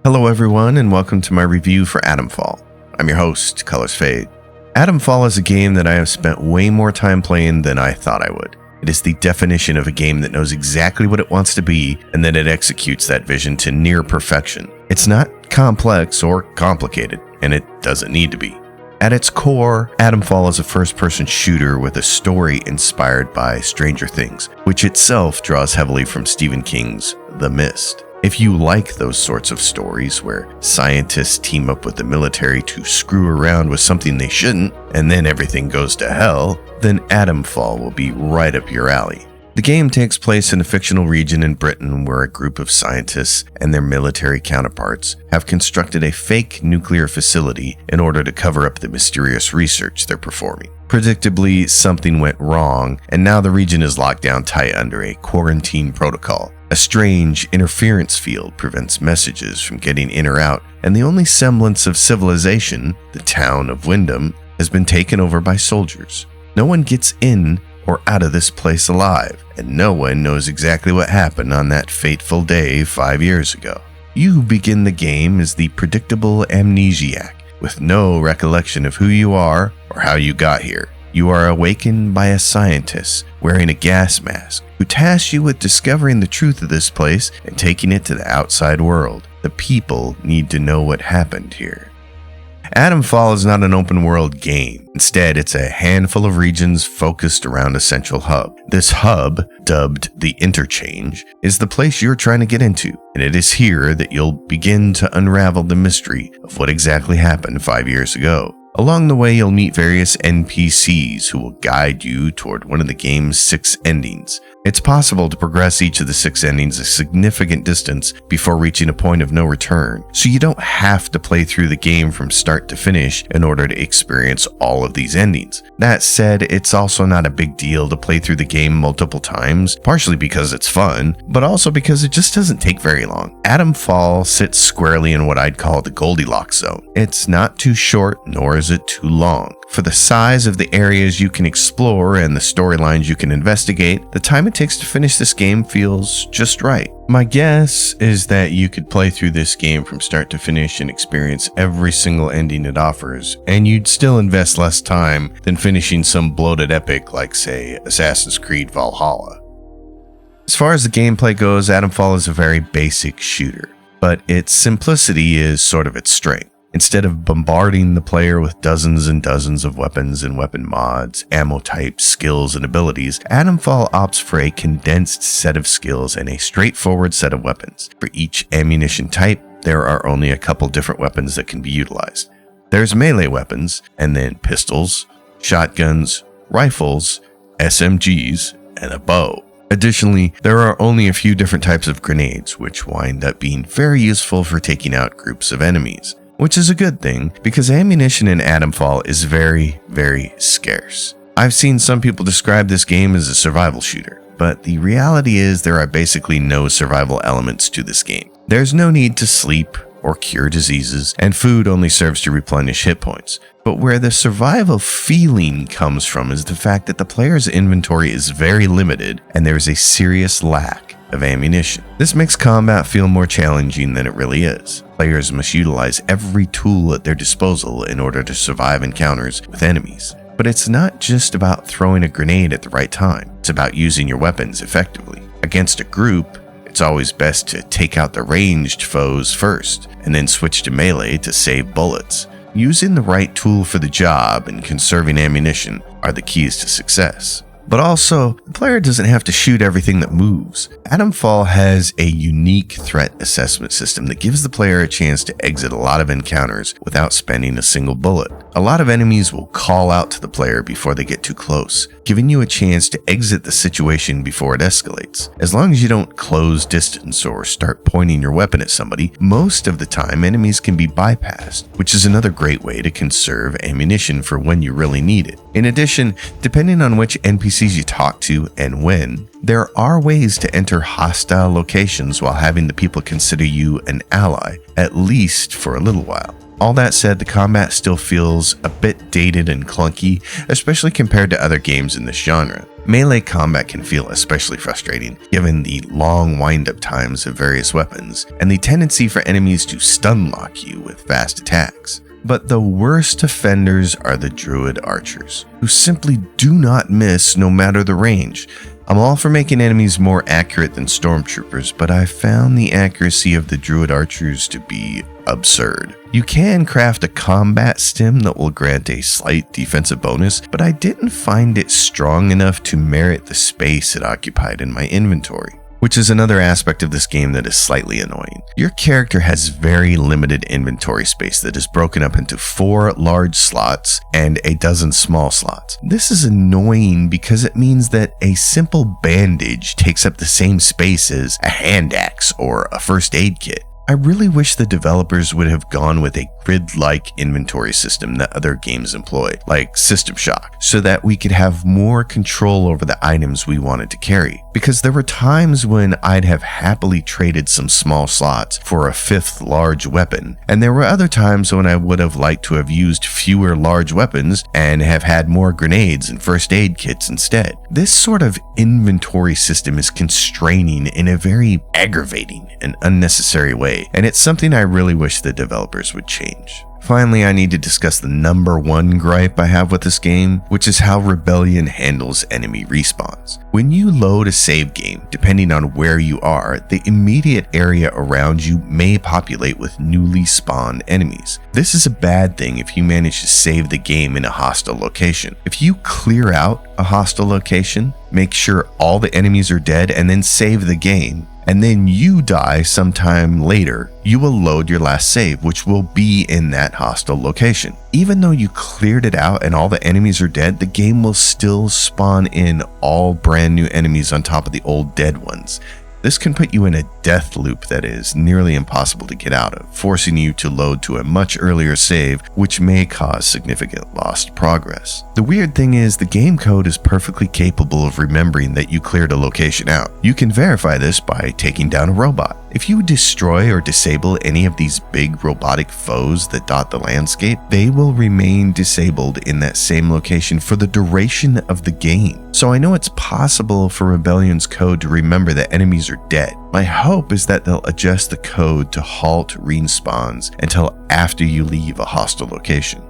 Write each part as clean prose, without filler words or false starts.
Hello everyone, and welcome to my review for Atomfall. I'm your host, Colors Fade. Atomfall is a game that I have spent way more time playing than I thought I would. It is the definition of a game that knows exactly what it wants to be, and then it executes that vision to near perfection. It's not complex or complicated, and it doesn't need to be. At its core, Atomfall is a first-person shooter with a story inspired by Stranger Things, which itself draws heavily from Stephen King's The Mist. If you like those sorts of stories where scientists team up with the military to screw around with something they shouldn't, and then everything goes to hell, then Atomfall will be right up your alley. The game takes place in a fictional region in Britain where a group of scientists and their military counterparts have constructed a fake nuclear facility in order to cover up the mysterious research they're performing. Predictably, something went wrong, and now the region is locked down tight under a quarantine protocol. A strange interference field prevents messages from getting in or out, and the only semblance of civilization, the town of Wyndham, has been taken over by soldiers. No one gets in or out of this place alive, and no one knows exactly what happened on that fateful day 5 years ago. You begin the game as the predictable amnesiac, with no recollection of who you are or how you got here. You are awakened by a scientist wearing a gas mask who tasks you with discovering the truth of this place and taking it to the outside world. The people need to know what happened here. Atomfall is not an open world game. Instead, it's a handful of regions focused around a central hub. This hub, dubbed the Interchange, is the place you're trying to get into, and it is here that you'll begin to unravel the mystery of what exactly happened 5 years ago. Along the way, you'll meet various NPCs who will guide you toward one of the game's 6 endings. It's possible to progress each of the 6 endings a significant distance before reaching a point of no return, so you don't have to play through the game from start to finish in order to experience all of these endings. That said, it's also not a big deal to play through the game multiple times, partially because it's fun, but also because it just doesn't take very long. Atomfall sits squarely in what I'd call the Goldilocks zone. It's not too short, nor is it too long. For the size of the areas you can explore and the storylines you can investigate, the time it takes to finish this game feels just right. My guess is that you could play through this game from start to finish and experience every single ending it offers, and you'd still invest less time than finishing some bloated epic like, say, Assassin's Creed Valhalla. As far as the gameplay goes, Atomfall is a very basic shooter, but its simplicity is sort of its strength. Instead of bombarding the player with dozens and dozens of weapons and weapon mods, ammo types, skills, and abilities, Atomfall opts for a condensed set of skills and a straightforward set of weapons. For each ammunition type, there are only a couple different weapons that can be utilized. There's melee weapons, and then pistols, shotguns, rifles, SMGs, and a bow. Additionally, there are only a few different types of grenades, which wind up being very useful for taking out groups of enemies. Which is a good thing, because ammunition in Atomfall is very, very scarce. I've seen some people describe this game as a survival shooter, but the reality is there are basically no survival elements to this game. There's no need to sleep or cure diseases, and food only serves to replenish hit points. But where the survival feeling comes from is the fact that the player's inventory is very limited and there is a serious lack of ammunition. This makes combat feel more challenging than it really is. Players must utilize every tool at their disposal in order to survive encounters with enemies. But it's not just about throwing a grenade at the right time. It's about using your weapons effectively. Against a group, it's always best to take out the ranged foes first, and then switch to melee to save bullets. Using the right tool for the job and conserving ammunition are the keys to success. But also, the player doesn't have to shoot everything that moves. Atomfall has a unique threat assessment system that gives the player a chance to exit a lot of encounters without spending a single bullet. A lot of enemies will call out to the player before they get too close, giving you a chance to exit the situation before it escalates. As long as you don't close distance or start pointing your weapon at somebody, most of the time enemies can be bypassed, which is another great way to conserve ammunition for when you really need it. In addition, depending on which NPCs you talk to and when, there are ways to enter hostile locations while having the people consider you an ally, at least for a little while. All that said, the combat still feels a bit dated and clunky, especially compared to other games in this genre. Melee combat can feel especially frustrating, given the long wind-up times of various weapons, and the tendency for enemies to stun lock you with fast attacks. But the worst offenders are the druid archers, who simply do not miss no matter the range. I'm all for making enemies more accurate than stormtroopers, but I found the accuracy of the druid archers to be absurd. You can craft a combat stim that will grant a slight defensive bonus, but I didn't find it strong enough to merit the space it occupied in my inventory. Which is another aspect of this game that is slightly annoying. Your character has very limited inventory space that is broken up into 4 large slots and a dozen small slots. This is annoying because it means that a simple bandage takes up the same space as a hand axe or a first aid kit. I really wish the developers would have gone with a grid-like inventory system that other games employ, like System Shock, so that we could have more control over the items we wanted to carry. Because there were times when I'd have happily traded some small slots for a 5th large weapon, and there were other times when I would have liked to have used fewer large weapons and have had more grenades and first aid kits instead. This sort of inventory system is constraining in a very aggravating and unnecessary way, and it's something I really wish the developers would change. Finally, I need to discuss the number one gripe I have with this game, which is how Rebellion handles enemy respawns. When you load a save game, depending on where you are, the immediate area around you may populate with newly spawned enemies. This is a bad thing if you manage to save the game in a hostile location. If you clear out a hostile location, make sure all the enemies are dead, and then save the game, and then you die sometime later, you will load your last save, which will be in that hostile location. Even though you cleared it out and all the enemies are dead, the game will still spawn in all brand new enemies on top of the old dead ones. This can put you in a death loop that is nearly impossible to get out of, forcing you to load to a much earlier save, which may cause significant lost progress. The weird thing is, the game code is perfectly capable of remembering that you cleared a location out. You can verify this by taking down a robot. If you destroy or disable any of these big robotic foes that dot the landscape, they will remain disabled in that same location for the duration of the game. So I know it's possible for Rebellion's code to remember that enemies are dead. My hope is that they'll adjust the code to halt respawns until after you leave a hostile location.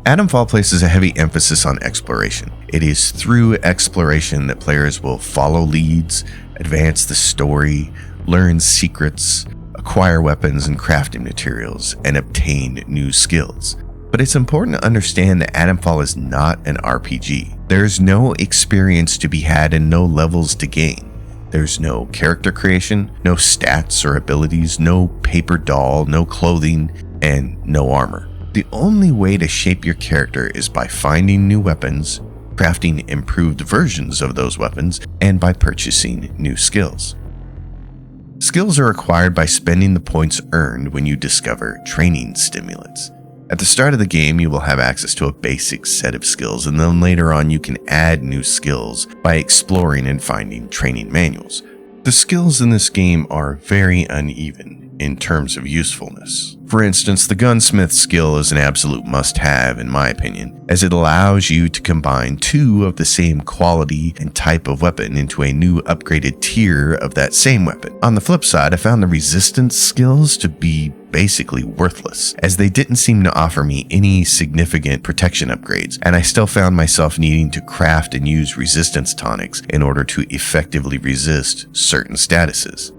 Atomfall places a heavy emphasis on exploration. It is through exploration that players will follow leads, advance the story, learn secrets, acquire weapons and crafting materials, and obtain new skills. But it's important to understand that Atomfall is not an RPG. There's no experience to be had and no levels to gain. There's no character creation, no stats or abilities, no paper doll, no clothing, and no armor. The only way to shape your character is by finding new weapons, crafting improved versions of those weapons, and by purchasing new skills. Skills are acquired by spending the points earned when you discover training stimulants. At the start of the game, you will have access to a basic set of skills, and then later on you can add new skills by exploring and finding training manuals. The skills in this game are very uneven in terms of usefulness. For instance, the gunsmith skill is an absolute must-have in my opinion, as it allows you to combine 2 of the same quality and type of weapon into a new upgraded tier of that same weapon. On the flip side, I found the resistance skills to be basically worthless, as they didn't seem to offer me any significant protection upgrades, and I still found myself needing to craft and use resistance tonics in order to effectively resist certain statuses.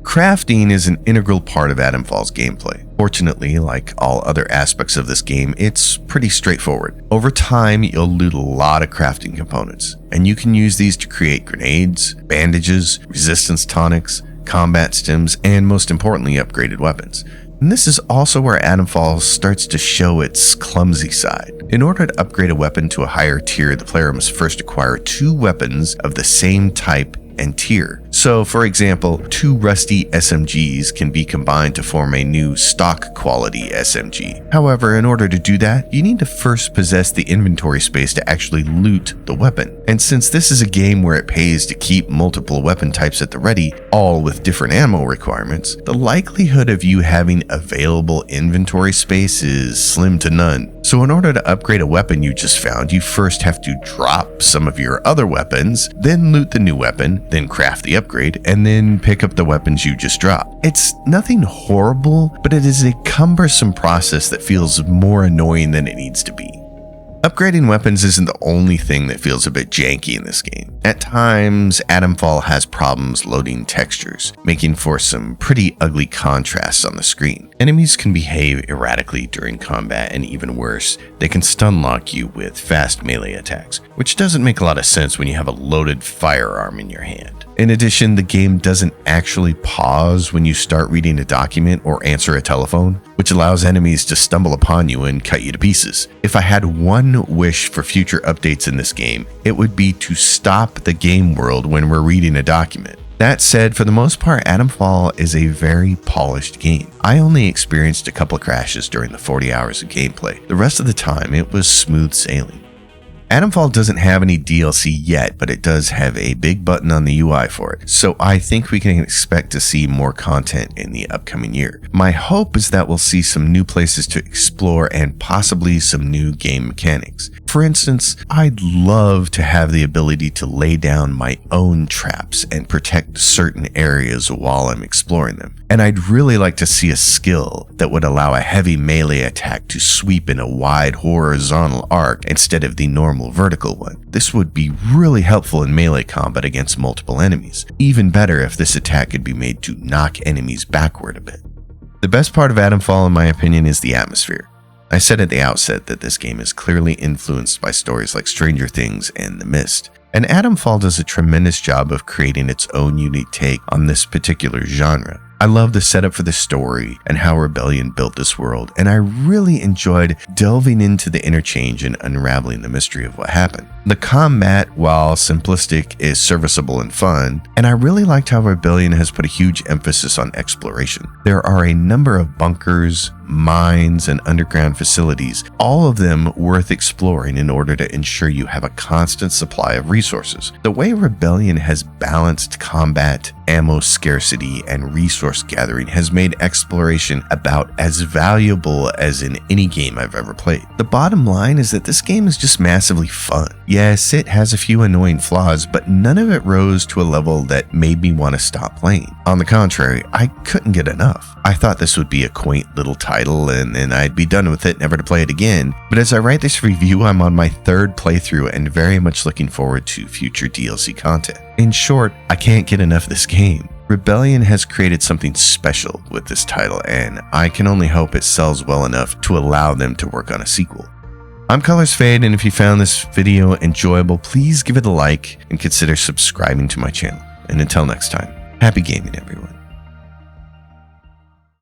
Crafting is an integral part of Atomfall's gameplay. Fortunately, like all other aspects of this game, it's pretty straightforward. Over time, you'll loot a lot of crafting components, and you can use these to create grenades, bandages, resistance tonics, combat stims, and most importantly, upgraded weapons. And this is also where Atomfall starts to show its clumsy side. In order to upgrade a weapon to a higher tier, the player must first acquire 2 weapons of the same type and tier. So, for example, 2 rusty SMGs can be combined to form a new stock quality SMG. However, in order to do that, you need to first possess the inventory space to actually loot the weapon. And since this is a game where it pays to keep multiple weapon types at the ready, all with different ammo requirements, the likelihood of you having available inventory space is slim to none. So in order to upgrade a weapon you just found, you first have to drop some of your other weapons, then loot the new weapon, then craft the upgrade, and then pick up the weapons you just dropped. It's nothing horrible, but it is a cumbersome process that feels more annoying than it needs to be. Upgrading weapons isn't the only thing that feels a bit janky in this game. At times, Atomfall has problems loading textures, making for some pretty ugly contrasts on the screen. Enemies can behave erratically during combat, and even worse, they can stun lock you with fast melee attacks, which doesn't make a lot of sense when you have a loaded firearm in your hand. In addition, the game doesn't actually pause when you start reading a document or answer a telephone, which allows enemies to stumble upon you and cut you to pieces. If I had one wish for future updates in this game, it would be to stop the game world when we're reading a document. That said, for the most part, Atomfall is a very polished game. I only experienced a couple of crashes during the 40 hours of gameplay. The rest of the time, it was smooth sailing. Atomfall doesn't have any DLC yet, but it does have a big button on the UI for it, so I think we can expect to see more content in the upcoming year. My hope is that we'll see some new places to explore and possibly some new game mechanics. For instance, I'd love to have the ability to lay down my own traps and protect certain areas while I'm exploring them. And I'd really like to see a skill that would allow a heavy melee attack to sweep in a wide horizontal arc instead of the normal vertical one. This would be really helpful in melee combat against multiple enemies. Even better if this attack could be made to knock enemies backward a bit. The best part of Atomfall, in my opinion, is the atmosphere. I said at the outset that this game is clearly influenced by stories like Stranger Things and The Mist, and Atomfall does a tremendous job of creating its own unique take on this particular genre. I love the setup for the story and how Rebellion built this world, and I really enjoyed delving into the interchange and unraveling the mystery of what happened. The combat, while simplistic, is serviceable and fun, and I really liked how Rebellion has put a huge emphasis on exploration. There are a number of bunkers, mines, and underground facilities, all of them worth exploring in order to ensure you have a constant supply of resources. The way Rebellion has balanced combat, ammo scarcity, and resource gathering has made exploration about as valuable as in any game I've ever played. The bottom line is that this game is just massively fun. Yes, it has a few annoying flaws, but none of it rose to a level that made me want to stop playing. On the contrary, I couldn't get enough. I thought this would be a quaint little title and then I'd be done with it, never to play it again. But as I write this review, I'm on my 3rd playthrough and very much looking forward to future DLC content. In short, I can't get enough of this game. Rebellion has created something special with this title, and I can only hope it sells well enough to allow them to work on a sequel. I'm Colors Fade, and if you found this video enjoyable, please give it a like and consider subscribing to my channel. And until next time, happy gaming, everyone.